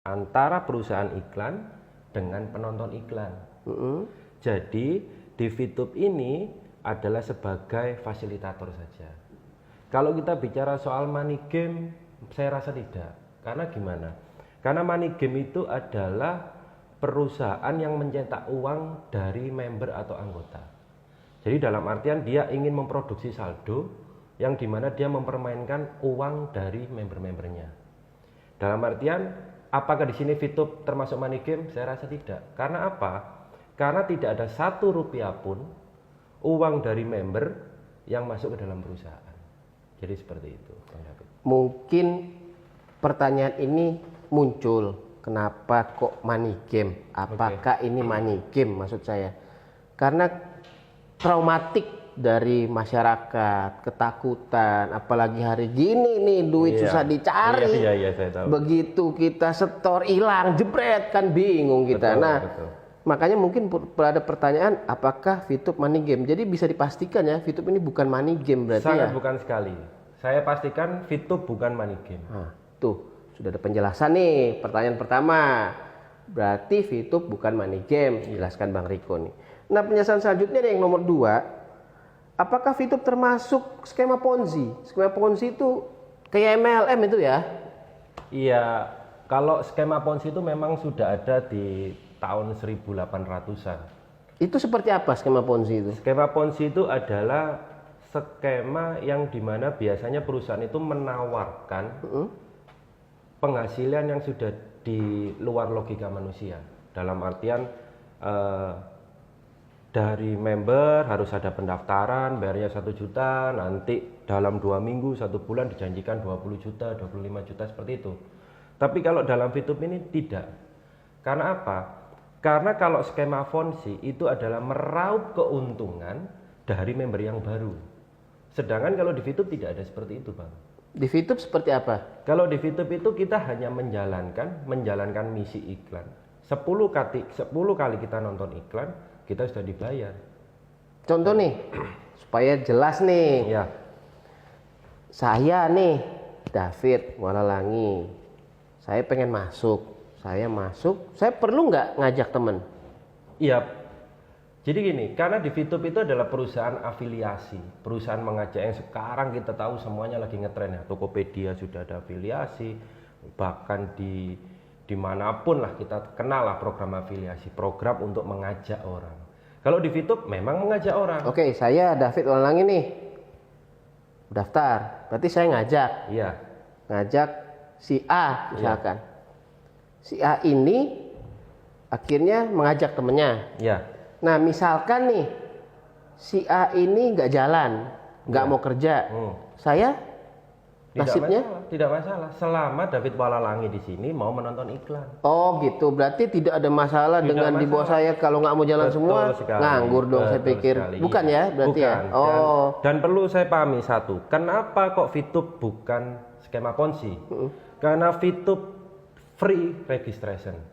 antara perusahaan iklan dengan penonton iklan. Jadi di VTube ini adalah sebagai fasilitator saja. Kalau kita bicara soal money game, saya rasa tidak. Karena gimana? Karena money game itu adalah perusahaan yang mencetak uang dari member atau anggota. Jadi dalam artian dia ingin memproduksi saldo yang dimana dia mempermainkan uang dari member-membernya. Dalam artian, apakah di sini VTube termasuk money game? Saya rasa tidak. Karena apa? Karena tidak ada Rp1 pun uang dari member yang masuk ke dalam perusahaan. Jadi seperti itu, Bang David. Mungkin pertanyaan ini muncul, kenapa kok money game? Apakah ini money game maksud saya? Karena traumatik dari masyarakat, ketakutan, apalagi hari gini nih duit susah dicari. Iya, saya tahu. Begitu kita setor hilang, jebret, kan bingung kita. Betul. Makanya mungkin ada pertanyaan, apakah VTube money game? Jadi bisa dipastikan ya, VTube ini bukan money game berarti. Sangat ya? bukan sekali. Saya pastikan VTube bukan money game. Tuh, sudah ada penjelasan nih. Pertanyaan pertama, berarti VTube bukan money game. Jelaskan Bang Riko nih. Nah, penjelasan selanjutnya yang nomor 2. Apakah VTube termasuk skema Ponzi? Skema Ponzi itu kayak MLM itu ya? Iya, kalau skema Ponzi itu memang sudah ada di tahun 1800-an. Itu seperti apa skema Ponzi itu? Skema Ponzi itu adalah skema yang dimana biasanya perusahaan itu menawarkan penghasilan yang sudah di luar logika manusia. Dalam artian dari member harus ada pendaftaran, bayarnya 1 juta, nanti dalam 2 minggu, 1 bulan dijanjikan 20 juta, 25 juta seperti itu. Tapi kalau dalam VTube ini tidak. Karena apa? Karena kalau skema Ponzi itu adalah meraup keuntungan dari member yang baru. Sedangkan kalau di VTube tidak ada seperti itu, Bang. Di VTube seperti apa? Kalau di VTube itu kita hanya menjalankan misi iklan. 10 kali kita nonton iklan, kita sudah dibayar. Contoh nih, supaya jelas nih. Ya. Saya nih, David Walalangi. Saya pengen masuk. Saya perlu nggak ngajak temen? Iya. Jadi gini, karena di VTube itu adalah perusahaan afiliasi, perusahaan mengajak yang sekarang kita tahu semuanya lagi ngetren ya. Tokopedia sudah ada afiliasi, bahkan dimanapun lah kita kenal lah program afiliasi, program untuk mengajak orang. Kalau di VTube memang mengajak orang. Oke, saya David Walalangi nih, daftar. Berarti saya ngajak. Iya. Ngajak si A misalkan. Iya. Si A ini akhirnya mengajak temennya. Iya. Nah, misalkan nih si A ini nggak jalan, nggak mau kerja, saya nasibnya tidak masalah selama David Walalangi di sini mau menonton iklan. Oh gitu, berarti tidak ada masalah dengan di bawah saya kalau nggak mau jalan semua nganggur dong. Saya pikir bukan ya, berarti bukan. Ya. Dan perlu saya pahami satu, kenapa kok VTube bukan skema Ponzi? Karena VTube free registration.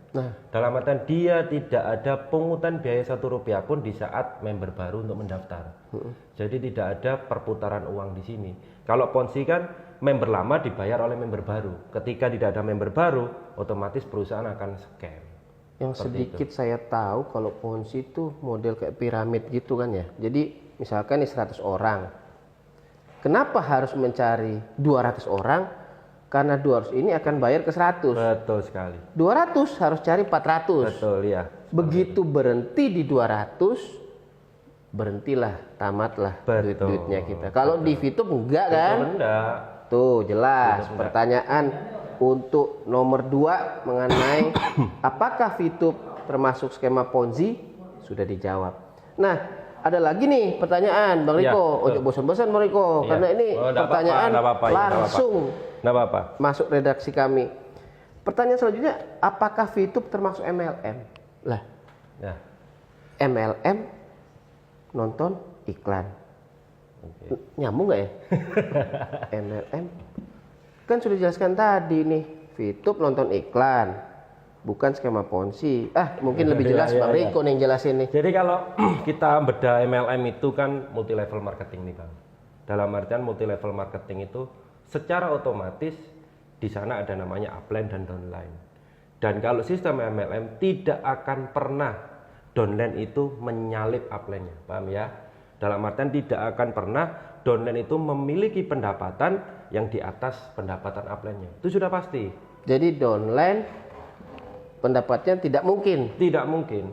Dalam artian dia tidak ada pungutan biaya Rp1 pun di saat member baru untuk mendaftar. Jadi tidak ada perputaran uang di sini. Kalau Ponzi kan member lama dibayar oleh member baru. Ketika tidak ada member baru, otomatis perusahaan akan scam. Yang sedikit itu saya tahu kalau Ponzi itu model kayak piramid gitu kan ya. Jadi misalkan nih 100 orang. Kenapa harus mencari 200 orang? Karena 200 ini akan bayar ke 100. Betul sekali. 200 harus cari 400. Betul ya. Begitu berhenti di 200, berhentilah, tamatlah duit-duitnya kita. Kalau di VTube enggak kan? Enggak. Tuh jelas. Pertanyaan untuk nomor 2 mengenai apakah VTube termasuk skema Ponzi sudah dijawab. Nah, ada lagi nih pertanyaan Bang Riko. Untuk bosan-bosan Bang Riko, karena ini pertanyaan langsung masuk redaksi kami. Pertanyaan selanjutnya, apakah VTube termasuk MLM? Lah, MLM nonton iklan. Nyambung nggak ya? MLM kan sudah dijelaskan tadi nih, VTube nonton iklan, bukan skema Ponzi. Mungkin lebih jelas Bang Riko nih yang jelasin nih. Jadi kalau kita bedah MLM itu kan multi level marketing nih Bang. Dalam artian multi level marketing itu secara otomatis di sana ada namanya upline dan downline. Dan kalau sistem MLM tidak akan pernah downline itu menyalip upline-nya, paham ya? Dalam artian tidak akan pernah downline itu memiliki pendapatan yang di atas pendapatan upline-nya. Itu sudah pasti. Jadi downline pendapatnya tidak mungkin. Tidak mungkin.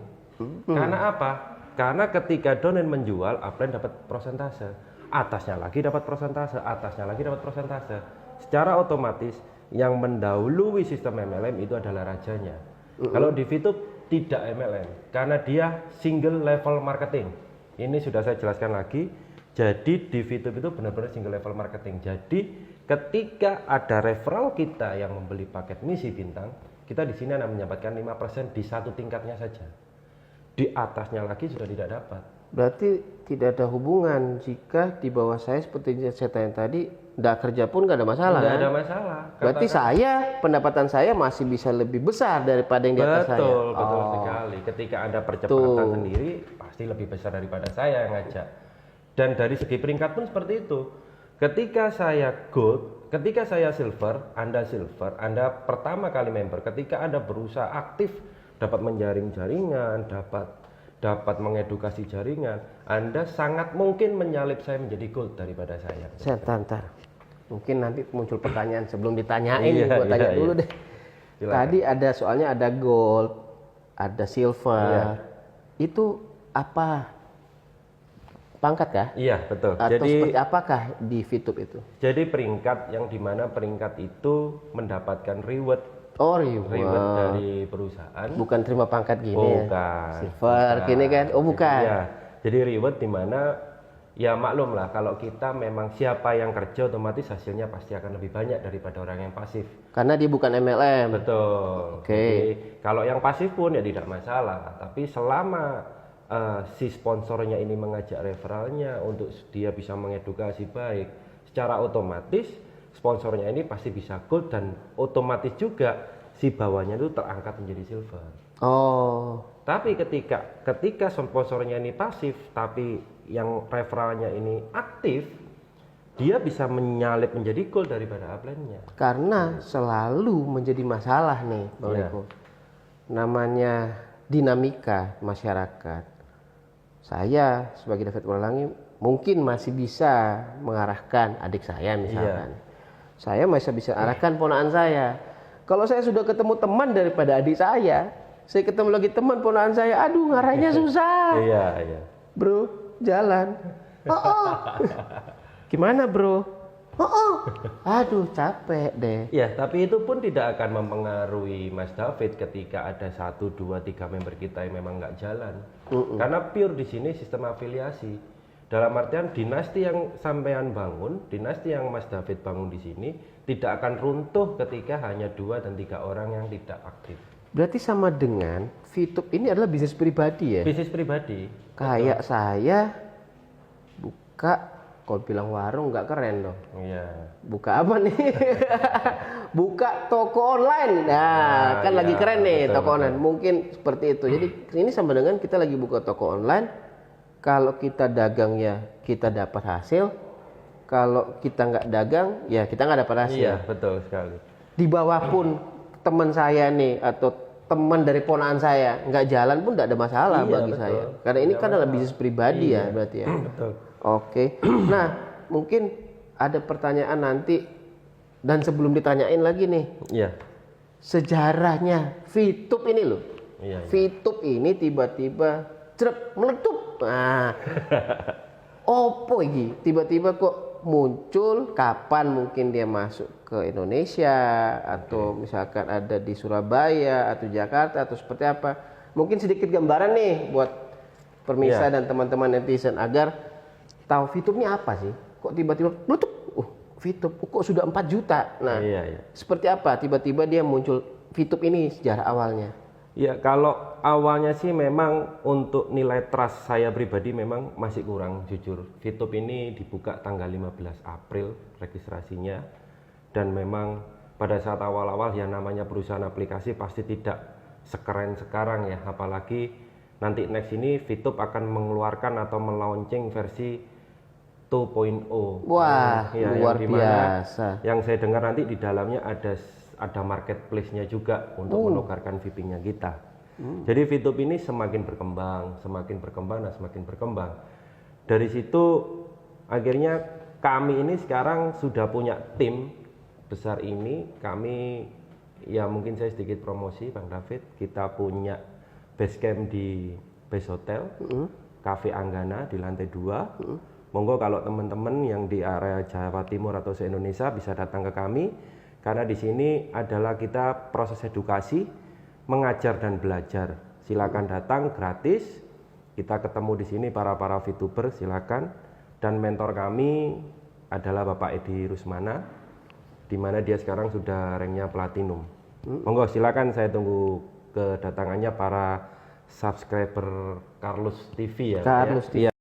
Karena apa? Karena ketika downline menjual, upline dapat persentase. Atasnya lagi dapat persentase, atasnya lagi dapat persentase. Secara otomatis yang mendahului sistem MLM itu adalah rajanya. Kalau di VTube tidak MLM karena dia single level marketing. Ini sudah saya jelaskan lagi. Jadi di VTube itu benar-benar single level marketing. Jadi ketika ada referral kita yang membeli paket misi bintang, kita di sini akan mendapatkan 5% di satu tingkatnya saja. Di atasnya lagi sudah tidak dapat. Berarti tidak ada hubungan jika di bawah saya seperti yang saya tanya tadi, tidak kerja pun nggak ada masalah. Nggak kan? ada masalah. Berarti pendapatan saya masih bisa lebih besar daripada yang di atas saya. Betul sekali. Ketika ada percepatan sendiri, pasti lebih besar daripada saya yang ngajak. Dan dari segi peringkat pun seperti itu. Ketika saya gold, ketika saya silver, Anda pertama kali member. Ketika Anda berusaha aktif, dapat menjaring jaringan, dapat mengedukasi jaringan, Anda sangat mungkin menyalip saya menjadi gold daripada saya. Saya tantar. Mungkin nanti muncul pertanyaan sebelum ditanyain, gua tanya dulu deh. Silakan. Tadi ada soalnya ada gold, ada silver. Itu apa? Pangkat kah? Iya, betul. Atau jadi seperti apakah di VTube itu? Jadi peringkat yang dimana peringkat itu mendapatkan reward. Oh, reward dari perusahaan. Bukan terima pangkat gini. Bukan. Silver gini kan? Oh, bukan. Iya. Jadi reward dimana ya maklum lah kalau kita memang siapa yang kerja otomatis hasilnya pasti akan lebih banyak daripada orang yang pasif. Karena dia bukan MLM. Betul. Oke. Jadi, kalau yang pasif pun ya tidak masalah. Tapi selama si sponsornya ini mengajak referralnya untuk dia bisa mengedukasi baik, secara otomatis sponsornya ini pasti bisa gold dan otomatis juga si bawahnya itu terangkat menjadi silver. Oh. Tapi ketika sponsornya ini pasif tapi yang referralnya ini aktif, dia bisa menyalip menjadi gold daripada upline-nya. Karena selalu menjadi masalah nih, Bang Riko. Namanya dinamika masyarakat. Saya sebagai David Wulangi mungkin masih bisa mengarahkan adik saya misalkan. Saya masih bisa arahkan ponakan saya. Kalau saya sudah ketemu teman daripada adik saya ketemu lagi teman ponakan saya, aduh ngarahnya susah. Iya. Bro, jalan. Gimana bro? Aduh capek deh. Ya, tapi itu pun tidak akan mempengaruhi Mas David ketika ada 1, 2, 3 member kita yang memang nggak jalan. Karena pure di sini sistem afiliasi. Dalam artian dinasti yang sampean bangun, dinasti yang Mas David bangun di sini tidak akan runtuh ketika hanya 2 dan 3 orang yang tidak aktif. Berarti sama dengan VTube ini adalah bisnis pribadi ya? Bisnis pribadi. Kayak saya buka, kalau bilang warung nggak keren dong. Iya. Buka apa nih? Buka toko online. Nah, kan lagi keren nih toko online. Mungkin seperti itu. Jadi ini sama dengan kita lagi buka toko online. Kalau kita dagang ya kita dapat hasil. Kalau kita nggak dagang ya kita nggak dapat hasil. Iya, betul sekali. Di bawah pun teman saya nih atau teman dari ponakan saya nggak jalan pun nggak ada masalah bagi saya. Karena ini kan adalah bisnis pribadi ya berarti ya. Betul. Oke. Nah, mungkin ada pertanyaan nanti dan sebelum ditanyain lagi nih. Iya. Sejarahnya VTube ini loh. Iya. VTube ini tiba-tiba meletup. Nah. Opo iki? Tiba-tiba kok muncul, kapan mungkin dia masuk ke Indonesia atau misalkan ada di Surabaya atau Jakarta atau seperti apa? Mungkin sedikit gambaran nih buat permisa dan teman-teman netizen agar tahu VTube ini apa sih? Kok tiba-tiba meletup? VTube kok sudah 4 juta. Nah, seperti apa tiba-tiba dia muncul VTube ini sejarah awalnya? Ya, kalau awalnya sih memang untuk nilai trust saya pribadi memang masih kurang jujur. VTube ini dibuka tanggal 15 April registrasinya dan memang pada saat awal-awal ya namanya perusahaan aplikasi pasti tidak sekeren sekarang ya, apalagi nanti next ini VTube akan mengeluarkan atau melaunching versi 2.0. Wah, ya, luar biasa. Yang saya dengar nanti di dalamnya ada ada marketplace-nya juga untuk menukarkan VP-nya kita. Jadi VTube ini semakin berkembang, dan semakin berkembang. Dari situ akhirnya kami ini sekarang sudah punya tim besar ini. Kami, ya mungkin saya sedikit promosi Bang David, kita punya base camp di Base Hotel, Cafe Anggana di lantai 2. Monggo kalau teman-teman yang di area Jawa Timur atau se-Indonesia bisa datang ke kami, karena di sini adalah kita proses edukasi, mengajar dan belajar. Silakan datang gratis. Kita ketemu di sini para VTuber, silakan. Dan mentor kami adalah Bapak Edi Rusmana, di mana dia sekarang sudah ranknya platinum. Monggo silakan, saya tunggu kedatangannya para subscriber Carlos TV ya. Carlos TV.